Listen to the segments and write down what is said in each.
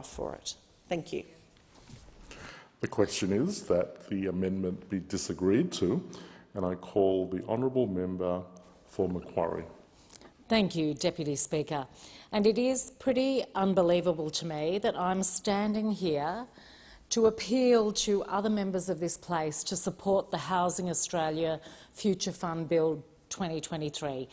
off for it. Thank you. The question is that the amendment be disagreed to, and I call the honourable member for Macquarie. Thank you, Deputy Speaker. And it is pretty unbelievable to me that I'm standing here to appeal to other members of this place to support the Housing Australia Future Fund Bill 2023.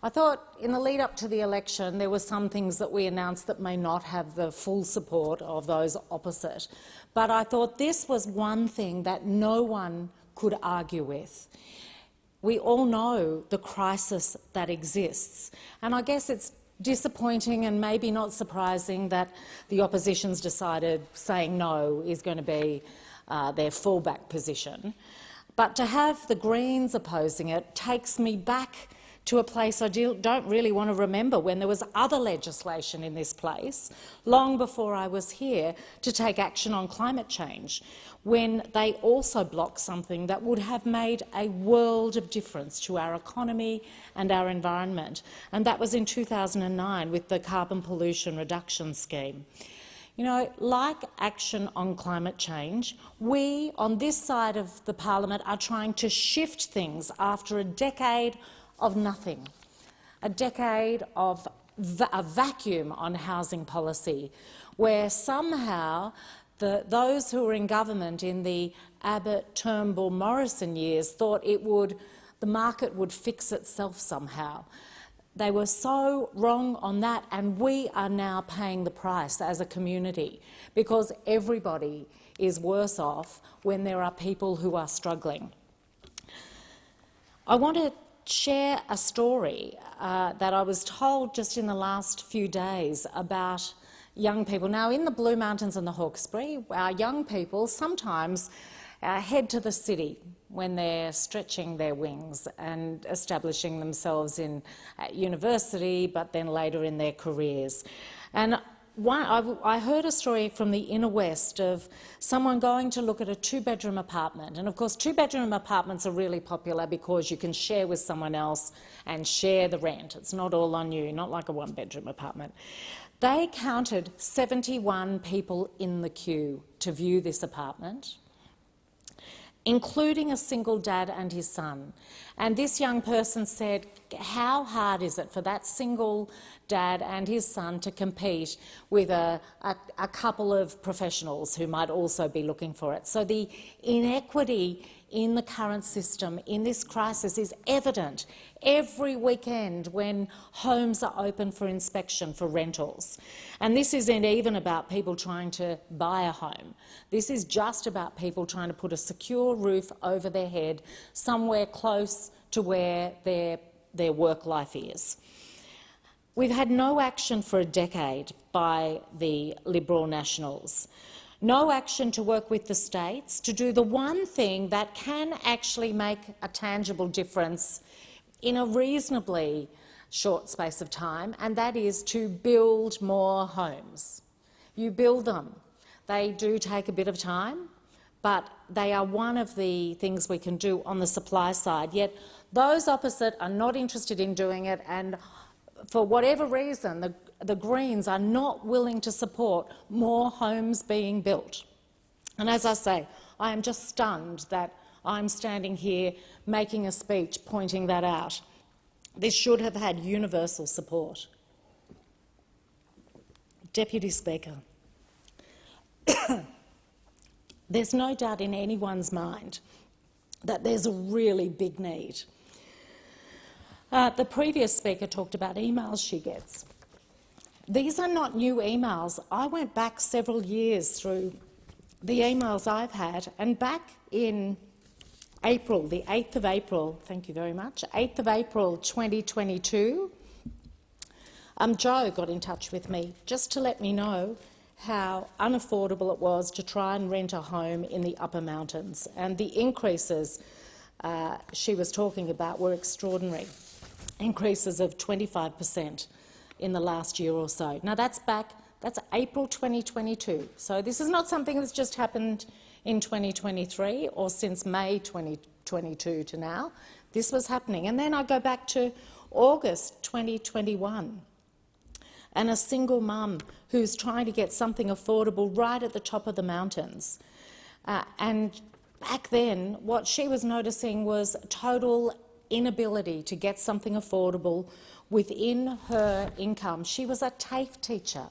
I thought in the lead up to the election there were some things that we announced that may not have the full support of those opposite, but I thought this was one thing that no one could argue with. We all know the crisis that exists, and I guess it's disappointing and maybe not surprising that the opposition's decided saying no is going to be their fallback position. But to have the Greens opposing it takes me back to a place I don't really want to remember, when there was other legislation in this place, long before I was here, to take action on climate change, when they also blocked something that would have made a world of difference to our economy and our environment, and that was in 2009 with the Carbon Pollution Reduction Scheme. You know, like action on climate change, we on this side of the parliament are trying to shift things after a decade of nothing, a decade of a vacuum on housing policy, where somehow those who were in government in the Abbott, Turnbull, Morrison years thought the market would fix itself somehow. They were so wrong on that, and we are now paying the price as a community, because everybody is worse off when there are people who are struggling. I want to share a story that I was told just in the last few days about young people. Now, in the Blue Mountains and the Hawkesbury, our young people sometimes head to the city when they're stretching their wings and establishing themselves in university, but then later in their careers. And I heard a story from the inner west of someone going to look at a two-bedroom apartment. And of course, two-bedroom apartments are really popular because you can share with someone else and share the rent. It's not all on you, not like a one-bedroom apartment. They counted 71 people in the queue to view this apartment, including a single dad and his son. And this young person said, how hard is it for that single dad and his son to compete with a couple of professionals who might also be looking for it? So the inequity in the current system, in this crisis, is evident every weekend when homes are open for inspection for rentals. And this isn't even about people trying to buy a home. This is just about people trying to put a secure roof over their head somewhere close to where their work life is. We've had no action for a decade by the Liberal Nationals. No action to work with the states to do the one thing that can actually make a tangible difference in a reasonably short space of time, and that is to build more homes. You build them. They do take a bit of time, but they are one of the things we can do on the supply side. Yet those opposite are not interested in doing it, and for whatever reason, the Greens are not willing to support more homes being built. And as I say, I am just stunned that I'm standing here making a speech pointing that out. This should have had universal support. Deputy Speaker, there's no doubt in anyone's mind that there's a really big need. The previous speaker talked about emails she gets. These are not new emails. I went back several years through the emails I've had, and back in April, the 8th of April, thank you very much, 8th of April 2022, Joe got in touch with me just to let me know how unaffordable it was to try and rent a home in the upper mountains, and the increases she was talking about were extraordinary, increases of 25% in the last year or so. Now that's April 2022, so this is not something that's just happened in 2023 or since May 2022 to now. This was happening. And then I go back to August 2021, and a single mum who's trying to get something affordable right at the top of the mountains. And back then, what she was noticing was total inability to get something affordable within her income. She was a TAFE teacher.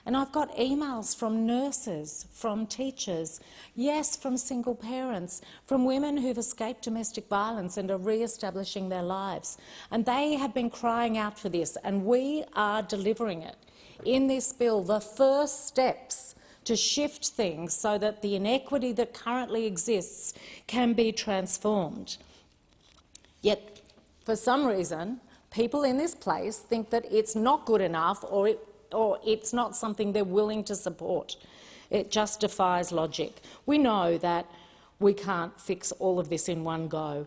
And I've got emails from nurses, from teachers, yes, from single parents, from women who've escaped domestic violence and are re-establishing their lives. And they have been crying out for this, and we are delivering it. In this bill, the first steps to shift things so that the inequity that currently exists can be transformed. Yet, for some reason, people in this place think that it's not good enough or it's not something they're willing to support. It just defies logic. We know that we can't fix all of this in one go,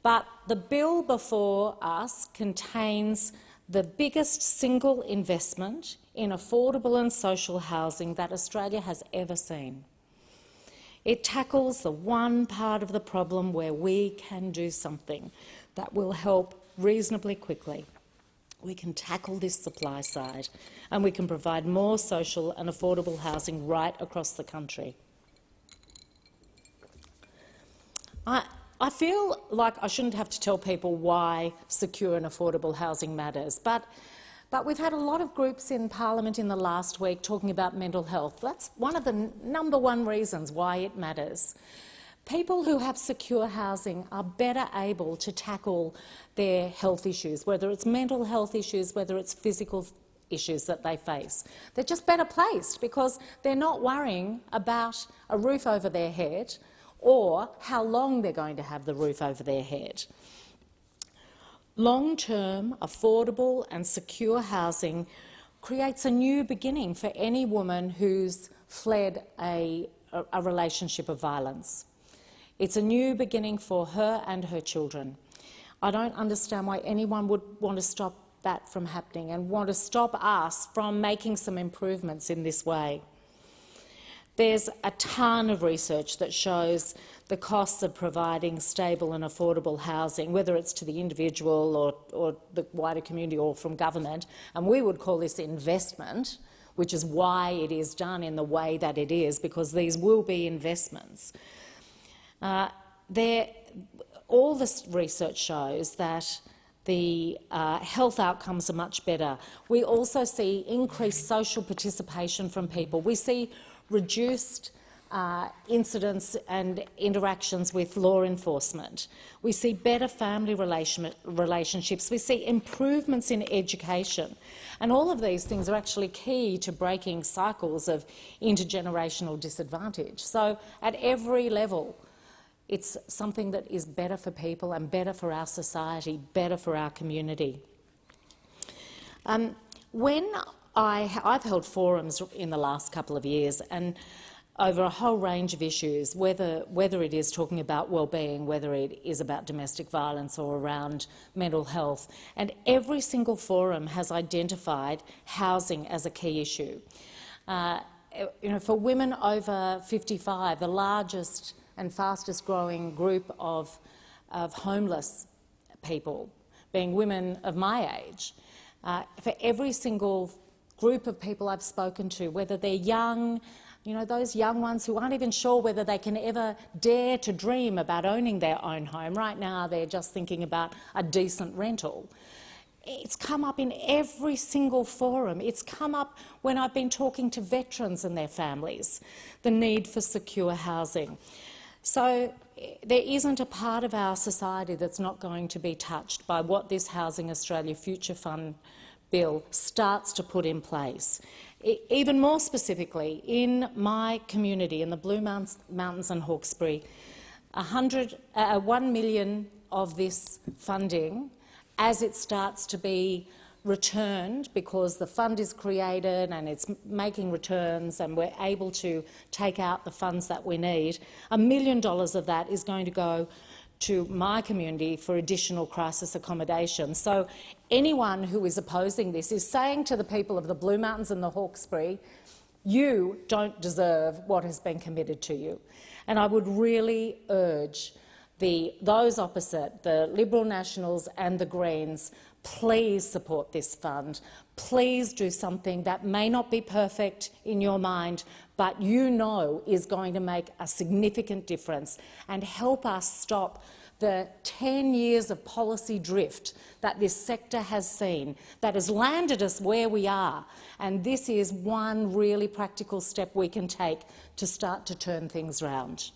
but the bill before us contains the biggest single investment in affordable and social housing that Australia has ever seen. It tackles the one part of the problem where we can do something that will help reasonably quickly. We can tackle this supply side and we can provide more social and affordable housing right across the country. I feel like I shouldn't have to tell people why secure and affordable housing matters, but we've had a lot of groups in Parliament in the last week talking about mental health. That's one of the number one reasons why it matters. People who have secure housing are better able to tackle their health issues, whether it's mental health issues, whether it's physical issues that they face. They're just better placed because they're not worrying about a roof over their head or how long they're going to have the roof over their head. Long-term, affordable and secure housing creates a new beginning for any woman who's fled a relationship of violence. It's a new beginning for her and her children. I don't understand why anyone would want to stop that from happening and want to stop us from making some improvements in this way. There's a ton of research that shows the costs of providing stable and affordable housing, whether it's to the individual or the wider community or from government, and we would call this investment, which is why it is done in the way that it is, because these will be investments. All this research shows that the health outcomes are much better. We also see increased social participation from people. We see reduced incidents and interactions with law enforcement. We see better family relationships. We see improvements in education. And all of these things are actually key to breaking cycles of intergenerational disadvantage. So at every level, it's something that is better for people and better for our society, better for our community. When I've held forums in the last couple of years and over a whole range of issues, whether it is talking about wellbeing, whether it is about domestic violence or around mental health, and every single forum has identified housing as a key issue. For women over 55, the largest and fastest growing group of homeless people, being women of my age, for every single group of people I've spoken to, whether they're young, those young ones who aren't even sure whether they can ever dare to dream about owning their own home. Right now they're just thinking about a decent rental. It's come up in every single forum. It's come up when I've been talking to veterans and their families, the need for secure housing. So there isn't a part of our society that's not going to be touched by what this Housing Australia Future Fund bill starts to put in place. Even more specifically, in my community, in the Blue Mountains and Hawkesbury, 1 million of this funding, as it starts to be returned, because the fund is created and it's making returns and we're able to take out the funds that we need, $1 million of that is going to go to my community for additional crisis accommodation. So anyone who is opposing this is saying to the people of the Blue Mountains and the Hawkesbury, you don't deserve what has been committed to you. And I would really urge those opposite, the Liberal Nationals and the Greens, please support this fund. Please do something that may not be perfect in your mind, but you know is going to make a significant difference, and help us stop the 10 years of policy drift that this sector has seen, that has landed us where we are. And this is one really practical step we can take to start to turn things round.